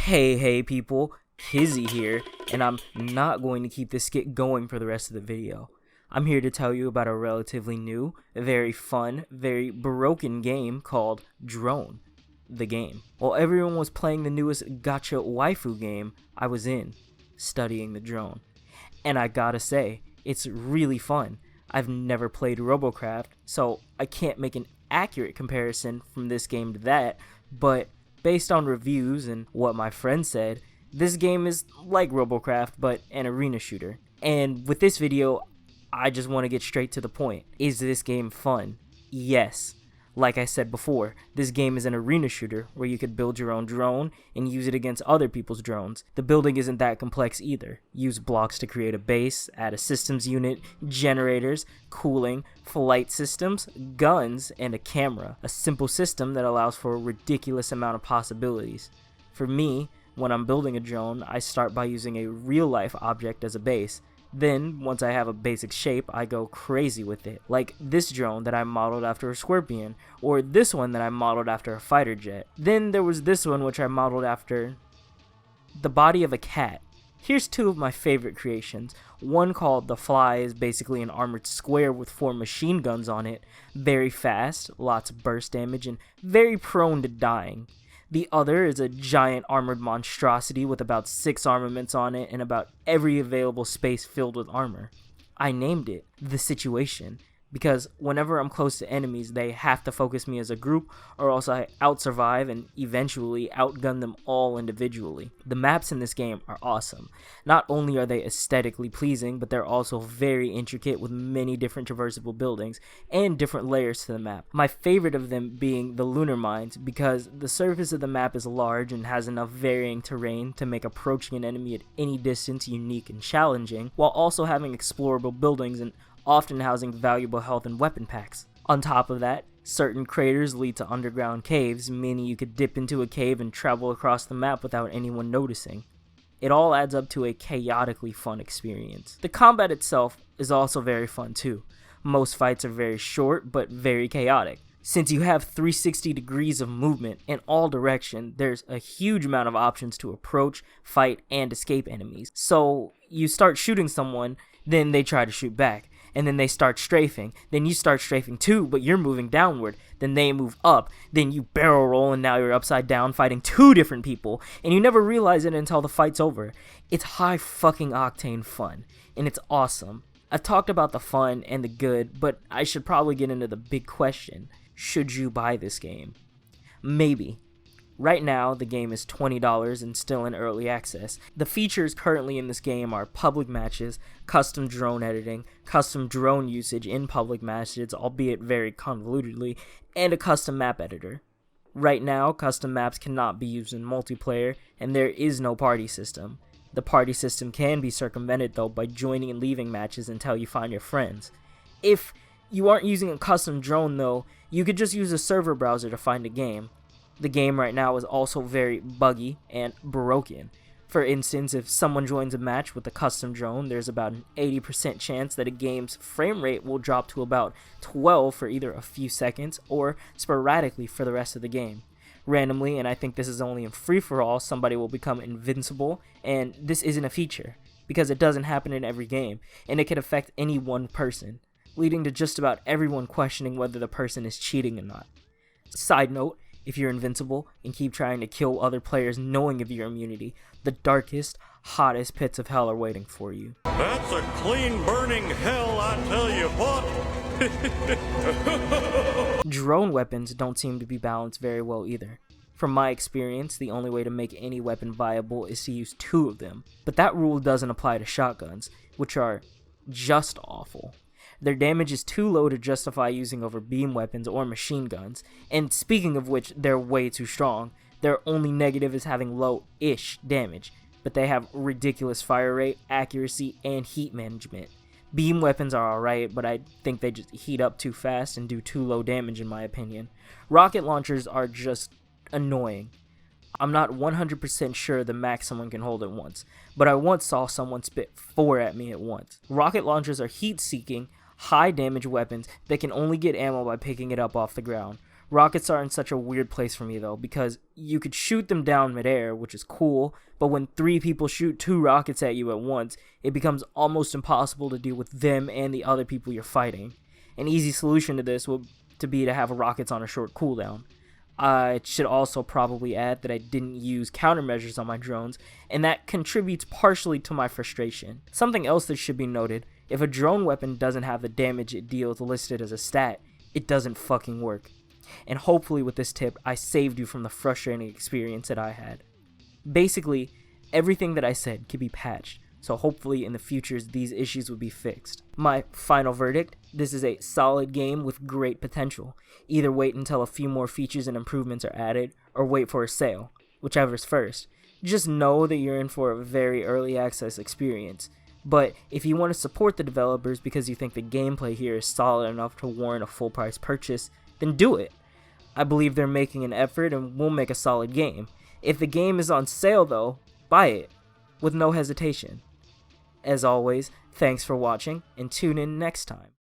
Hey people, Kizzy here, and I'm not going to keep this skit going for the rest of the video. I'm here to tell you about a relatively new, very fun, very broken game called Drone, the game. While everyone was playing the newest gacha waifu game, I was studying the drone. And I gotta say, it's really fun. I've never played Robocraft, so I can't make an accurate comparison from this game to that, but based on reviews and what my friend said, this game is like Robocraft, but an arena shooter. And with this video, I just want to get straight to the point. Is this game fun? Yes. Like I said before, this game is an arena shooter where you could build your own drone and use it against other people's drones. The building isn't that complex either. Use blocks to create a base, add a systems unit, generators, cooling, flight systems, guns, and a camera. A simple system that allows for a ridiculous amount of possibilities. For me, when I'm building a drone, I start by using a real-life object as a base. Then, once I have a basic shape, I go crazy with it, like this drone that I modeled after a scorpion, or this one that I modeled after a fighter jet. Then there was this one which I modeled after the body of a cat. Here's two of my favorite creations. One called The Fly is basically an armored square with 4 machine guns on it, very fast, lots of burst damage, and very prone to dying. The other is a giant armored monstrosity with about 6 armaments on it and about every available space filled with armor. I named it The Situation because whenever I'm close to enemies, they have to focus me as a group or else I outsurvive and eventually outgun them all individually. The maps in this game are awesome. Not only are they aesthetically pleasing, but they're also very intricate with many different traversable buildings and different layers to the map. My favorite of them being the lunar mines because the surface of the map is large and has enough varying terrain to make approaching an enemy at any distance unique and challenging, while also having explorable buildings and often housing valuable health and weapon packs. On top of that, certain craters lead to underground caves, meaning you could dip into a cave and travel across the map without anyone noticing. It all adds up to a chaotically fun experience. The combat itself is also very fun too. Most fights are very short, but very chaotic. Since you have 360 degrees of movement in all directions, there's a huge amount of options to approach, fight, and escape enemies. So you start shooting someone, then they try to shoot back. And then they start strafing, then you start strafing too, but you're moving downward, then they move up, then you barrel roll and now you're upside down fighting 2 different people, and you never realize it until the fight's over. It's high fucking octane fun, and it's awesome. I've talked about the fun and the good, but I should probably get into the big question. Should you buy this game? Maybe. Right now, the game is $20 and still in early access. The features currently in this game are public matches, custom drone editing, custom drone usage in public matches, albeit very convolutedly, and a custom map editor. Right now, custom maps cannot be used in multiplayer, and there is no party system. The party system can be circumvented though by joining and leaving matches until you find your friends. If you aren't using a custom drone though, you could just use a server browser to find a game. The game right now is also very buggy and broken. For instance, if someone joins a match with a custom drone, there's about an 80% chance that a game's frame rate will drop to about 12 for either a few seconds or sporadically for the rest of the game. Randomly, and I think this is only in free-for-all, somebody will become invincible, and this isn't a feature, because it doesn't happen in every game, and it can affect any one person, leading to just about everyone questioning whether the person is cheating or not. Side note, if you're invincible and keep trying to kill other players knowing of your immunity, the darkest, hottest pits of hell are waiting for you. That's a clean burning hell, I tell you what. Drone weapons don't seem to be balanced very well either. From my experience, the only way to make any weapon viable is to use 2 of them, but that rule doesn't apply to shotguns, which are just awful. Their damage is too low to justify using over beam weapons or machine guns, and speaking of which, they're way too strong. Their only negative is having low-ish damage, but they have ridiculous fire rate, accuracy, and heat management. Beam weapons are alright, but I think they just heat up too fast and do too low damage in my opinion. Rocket launchers are just annoying. I'm not 100% sure the max someone can hold at once, but I once saw someone spit 4 at me at once. Rocket launchers are heat-seeking, high damage weapons that can only get ammo by picking it up off the ground. Rockets are in such a weird place for me though, because you could shoot them down midair, which is cool, but when 3 people shoot 2 rockets at you at once, it becomes almost impossible to deal with them and the other people you're fighting. An easy solution to this would be to have rockets on a short cooldown. I should also probably add that I didn't use countermeasures on my drones, and that contributes partially to my frustration. Something else that should be noted, if a drone weapon doesn't have the damage it deals listed as a stat, it doesn't fucking work. And hopefully with this tip, I saved you from the frustrating experience that I had. Basically, everything that I said could be patched, so hopefully in the future these issues will be fixed. My final verdict, this is a solid game with great potential. Either wait until a few more features and improvements are added, or wait for a sale, whichever's first. Just know that you're in for a very early access experience. But if you want to support the developers because you think the gameplay here is solid enough to warrant a full price purchase, then do it. I believe they're making an effort and will make a solid game. If the game is on sale though, buy it, with no hesitation. As always, thanks for watching, and tune in next time.